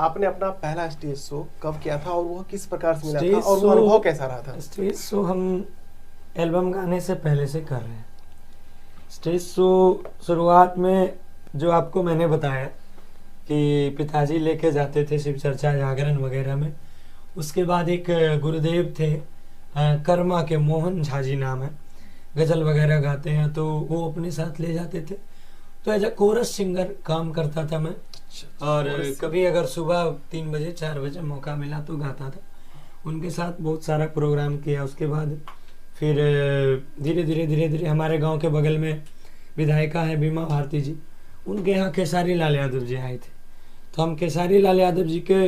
आपने अपना पहला स्टेज शो कब किया था और वो किस प्रकार से मिला था स्टेज और वो शो- अनुभव कैसा रहा था? स्टेज शो हम एल्बम गाने से पहले से कर रहे हैं। स्टेज शो शुरुआत में जो आपको मैंने बताया कि पिताजी लेके जाते थे शिव चर्चा जागरण वगैरह में। उसके बाद एक गुरुदेव थे कर्मा के, मोहन झा जी नाम है, गजल वगैरह गाते हैं, तो वो अपने साथ ले जाते थे। तो एज अ कोरस सिंगर काम करता था मैं, और कभी अगर सुबह 3 बजे 4 बजे मौका मिला तो गाता था। उनके साथ बहुत सारा प्रोग्राम किया। उसके बाद फिर धीरे धीरे हमारे गांव के बगल में विधायिका है बीमा भारती जी, उनके यहाँ खेसारी लाल यादव जी आए थे। तो हम खेसारी लाल यादव जी के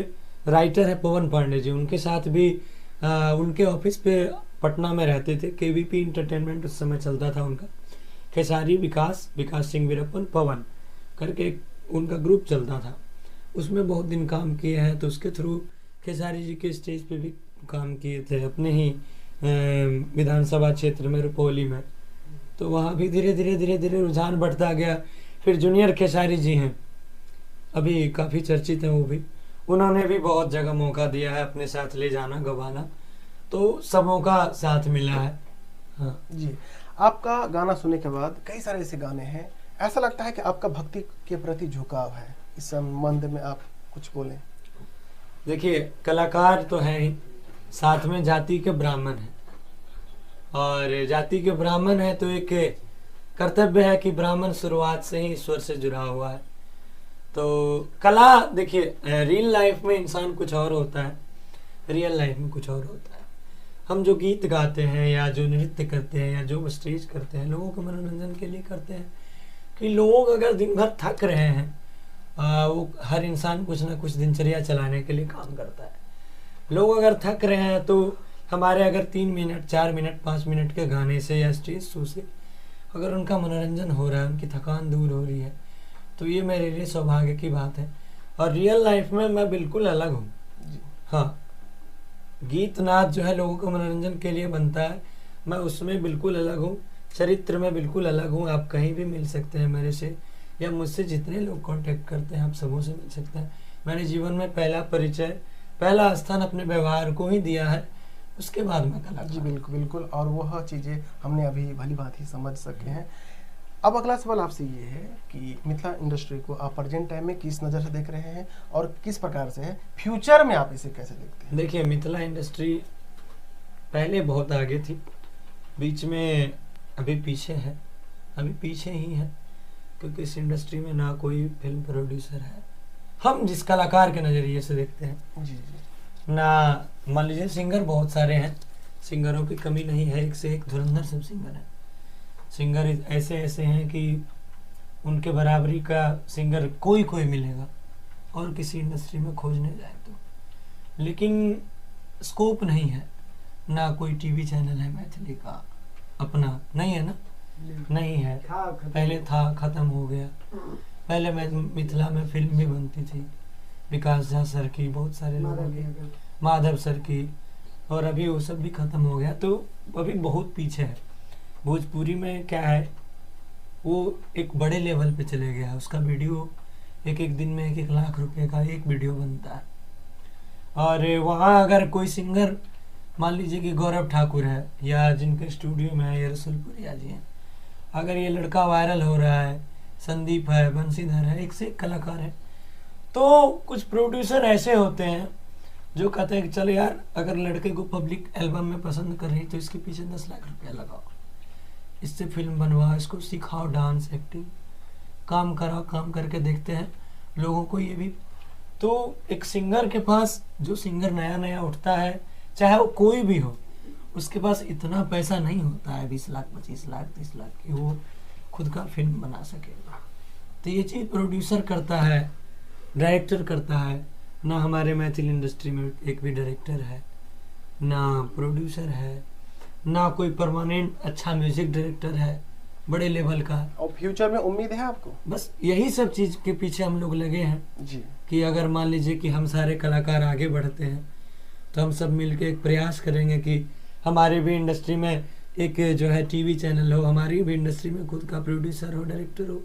राइटर है पवन पांडे जी, उनके साथ भी उनके ऑफिस पे पटना में रहते थे। केवीपी इंटरटेनमेंट उस समय चलता था उनका। खेसारी विकास सिंह वीरप्पन पवन करके उनका ग्रुप चलता था, उसमें बहुत दिन काम किए हैं। तो उसके थ्रू खेसारी जी के स्टेज पे भी काम किए थे अपने ही विधानसभा क्षेत्र में, रुपौली में। तो वहाँ भी धीरे धीरे रुझान बढ़ता गया। फिर जूनियर खेसारी जी हैं, अभी काफ़ी चर्चित हैं वो भी, उन्होंने भी बहुत जगह मौका दिया है अपने साथ ले जाना गवाना, तो सबों का साथ मिला है। हाँ जी, आपका गाना सुनने के बाद कई सारे ऐसे गाने हैं, ऐसा लगता है कि आपका भक्ति के प्रति झुकाव है। इस संबंध में आप कुछ बोलें। देखिए, कलाकार तो है ही, साथ में जाति के ब्राह्मण है, और जाति के ब्राह्मण है तो एक कर्तव्य है कि ब्राह्मण शुरुआत से ही ईश्वर से जुड़ा हुआ है। तो कला, देखिए रियल लाइफ में इंसान कुछ और होता है, रियल लाइफ में कुछ और होता है। हम जो गीत गाते हैं या जो नृत्य करते हैं या जो स्टेज करते हैं, लोगों के मनोरंजन के लिए करते हैं। कि लोग अगर दिन भर थक रहे हैं, वो हर इंसान कुछ ना कुछ दिनचर्या चलाने के लिए काम करता है। लोग अगर थक रहे हैं तो हमारे अगर 3 मिनट 4 मिनट 5 मिनट के गाने से या स्टेज शो से अगर उनका मनोरंजन हो रहा है, उनकी थकान दूर हो रही है, तो ये मेरे लिए सौभाग्य की बात है। और रियल लाइफ में मैं बिल्कुल अलग हूँ। हाँ, गीत नाच जो है लोगों को मनोरंजन के लिए बनता है, मैं उसमें बिल्कुल अलग हूँ। चरित्र में बिल्कुल अलग हूँ। आप कहीं भी मिल सकते हैं मेरे से, या मुझसे जितने लोग कांटेक्ट करते हैं आप सबों से मिल सकते हैं। मैंने जीवन में पहला परिचय, पहला स्थान अपने व्यवहार को ही दिया है, उसके बाद मैं कलाकार। जी बिल्कुल बिल्कुल, और वह चीज़ें हमने अभी भली बात ही समझ सके हैं। अब अगला सवाल आपसे ये है कि मिथिला इंडस्ट्री को आप प्रेजेंट टाइम में किस नज़र से देख रहे हैं और किस प्रकार से है, फ्यूचर में आप इसे कैसे देखते हैं? देखिए, मिथिला इंडस्ट्री पहले बहुत आगे थी, बीच में अभी पीछे है, अभी पीछे ही है, क्योंकि इस इंडस्ट्री में ना कोई फिल्म प्रोड्यूसर है, हम जिस कलाकार के नज़रिए से देखते हैं। जी जी। ना, मान लीजिए सिंगर बहुत सारे हैं, सिंगरों की कमी नहीं है, एक से एक धुरंधर सब सिंगर हैं। सिंगर ऐसे ऐसे हैं कि उनके बराबरी का सिंगर कोई मिलेगा और किसी इंडस्ट्री में खोजने जाए तो, लेकिन स्कोप नहीं है। ना कोई टीवी चैनल है मैथिली का अपना, नहीं है ना, नहीं है। पहले था, खत्म हो गया। पहले मिथिला में फिल्म भी बनती थी, विकास झा सर की, बहुत सारे लोगों की, माधव सर की, और अभी वो सब भी खत्म हो गया। तो अभी बहुत पीछे है। भोजपुरी में क्या है, वो एक बड़े लेवल पे चले गया है। उसका वीडियो एक दिन में 1 लाख रुपए का एक वीडियो बनता है। और वहाँ अगर कोई सिंगर, मान लीजिए कि गौरव ठाकुर है, या जिनके स्टूडियो में है ये रसुलपुरिया जी हैं, अगर ये लड़का वायरल हो रहा है, संदीप है, बंसीधर है, एक से एक कलाकार है, तो कुछ प्रोड्यूसर ऐसे होते हैं जो कहते हैं कि चलो यार, अगर लड़के को पब्लिक एल्बम में पसंद कर रही तो इसके पीछे 10 लाख रुपया लगाओ, इससे फिल्म बनवाओ, इसको सिखाओ डांस एक्टिंग, काम कराओ, काम करके देखते हैं लोगों को ये भी। तो एक सिंगर के पास, जो सिंगर नया नया उठता है, चाहे वो कोई भी हो, उसके पास इतना पैसा नहीं होता है 20 लाख 25 लाख 30 लाख कि वो खुद का फिल्म बना सकेगा। तो ये चीज़ प्रोड्यूसर करता है, डायरेक्टर करता है ना। हमारे मैथिली इंडस्ट्री में एक भी डायरेक्टर है ना, प्रोड्यूसर है ना, कोई परमानेंट अच्छा म्यूजिक डायरेक्टर है बड़े लेवल का। और फ्यूचर में उम्मीद है आपको? बस यही सब चीज़ के पीछे हम लोग लगे हैं जी, कि अगर मान लीजिए कि हम सारे कलाकार आगे बढ़ते हैं तो हम सब मिलके एक प्रयास करेंगे कि हमारे भी इंडस्ट्री में एक जो है टीवी चैनल हो, हमारी भी इंडस्ट्री में खुद का प्रोड्यूसर हो, डायरेक्टर हो,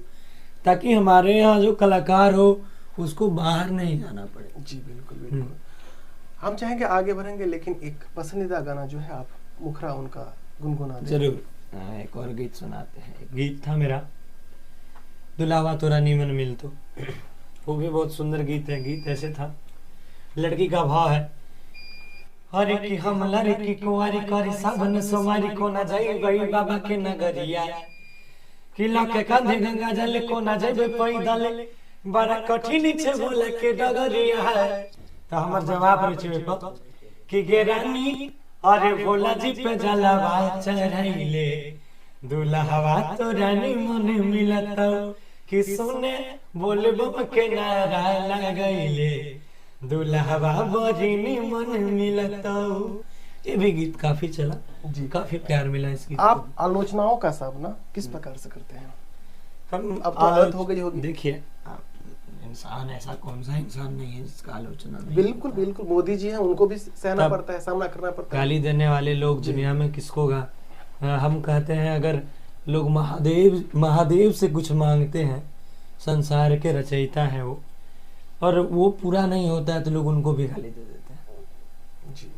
ताकि हमारे यहाँ जो कलाकार हो उसको बाहर नहीं जाना पड़े। जी बिल्कुल बिल्कुल। हम चाहेंगे आगे बढ़ेंगे, लेकिन एक पसंदीदा गाना जो है आप मुखरा उनका गुनगुना दें। जरूर। एक और गीत सुनाते हैं। एक गीत था मेरा, दुलावा तोरा नीमन मिल तो, वो भी बहुत सुंदर गीत है। गीत ऐसे था, लड़की का भाव है, हरे की हम लड़की कुंवारी करी सावन सोमारी को ना जाई गई बाबा के नगरिया, किला के कंधे गंगा जल को ना जाबे पैदल, बड़ा कठिन छे बोले के डगरिया है। तो हमर जवाब रहे छे कि गे रानी अरे भोला जी पे जलवा चढ़ाइले, दुल्हवा तो रानी मन मिलत कि सुने बोले बम के नारा लगैले, दुल्हवा बरिनी मन मिलत। ये भी गीत काफी चला जी, काफी प्यार मिला इस गीत आप आलोचनाओं का सामना किस प्रकार से करते हैं? हम अब तो आदत हो गई होगी। देखिए, इंसान ऐसा कौन सा इंसान नहीं है जिसका आलोचना नहीं बिल्कुल होता। बिल्कुल, मोदी जी हैं, उनको भी सहना तब पड़ता है, सामना करना पड़ता है। गाली देने वाले लोग जी। दुनिया में किसको गा। हम कहते हैं अगर लोग महादेव से कुछ मांगते हैं, संसार के रचयिता है वो, और वो पूरा नहीं होता है तो लोग उनको भी गाली दे देते हैं। जी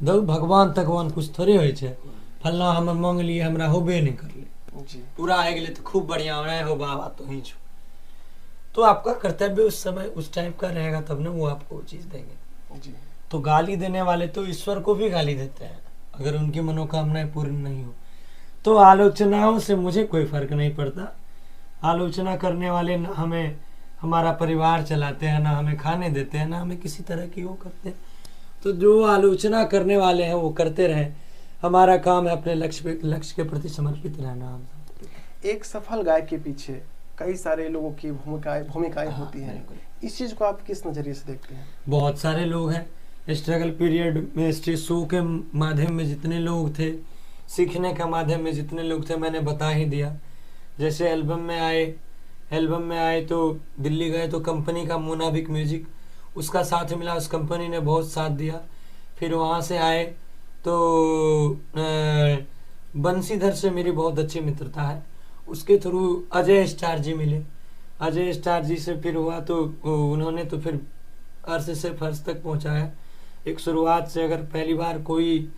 दो भगवान तकवान कुछ थोड़े होय छे, फलना हम मांग लिए हमरा होबे नहीं करले, जी पूरा आ गेले तो खूब बढ़िया हो रहा है, हो बाबा तो ही छो। तो आपका कर्तव्य उस समय उस टाइप का रहेगा, तब ना वो आपको वो चीज देंगे। जी तो गाली देने वाले तो ईश्वर को भी गाली देते हैं अगर उनकी मनोकामनाएं पूर्ण नहीं हो। तो आलोचनाओं से मुझे कोई फर्क नहीं पड़ता। आलोचना करने वाले ना हमें हमारा परिवार चलाते हैं, ना हमें खाने देते हैं, ना हमें किसी तरह की वो करते हैं। तो जो आलोचना करने वाले हैं वो करते रहे, हमारा काम है अपने लक्ष्य के प्रति समर्पित रहना। एक सफल गायक के पीछे कई सारे लोगों की भूमिकाएं होती हैं। बिल्कुल। इस चीज को आप किस नजरिए से देखते हैं? बहुत सारे लोग हैं। स्ट्रगल पीरियड में स्टेज शो के माध्यम में जितने लोग थे, सीखने का माध्यम में जितने लोग थे, मैंने बता ही दिया। जैसे एल्बम में आए तो दिल्ली गए तो कंपनी का मोनाबिक म्यूजिक, उसका साथ मिला, उस कंपनी ने बहुत साथ दिया। फिर वहाँ से आए तो बंसीधर से मेरी बहुत अच्छी मित्रता है, उसके थ्रू अजय स्टार जी मिले। अजय स्टार जी से फिर हुआ तो उन्होंने तो फिर अर्श से फर्श तक पहुंचाया। एक शुरुआत से अगर पहली बार कोई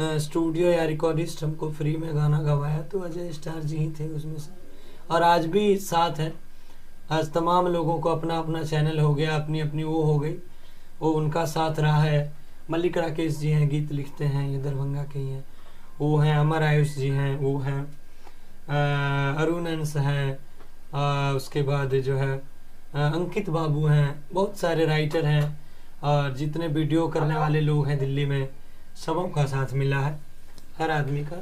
स्टूडियो या रिकॉर्डिस्ट हमको फ्री में गाना गवाया तो अजय स्टार जी ही थे उसमें से, और आज भी साथ है। आज तमाम लोगों को अपना अपना चैनल हो गया, अपनी अपनी वो हो गई, वो उनका साथ रहा है। मल्लिक राकेश जी हैं, गीत लिखते हैं, ये दरभंगा के ही हैं, वो हैं। अमर आयुष जी हैं, वो हैं। अरुण अंश हैं, उसके बाद जो है अंकित बाबू हैं, बहुत सारे राइटर हैं, और जितने वीडियो करने वाले लोग हैं दिल्ली में, सबों का साथ मिला है, हर आदमी का।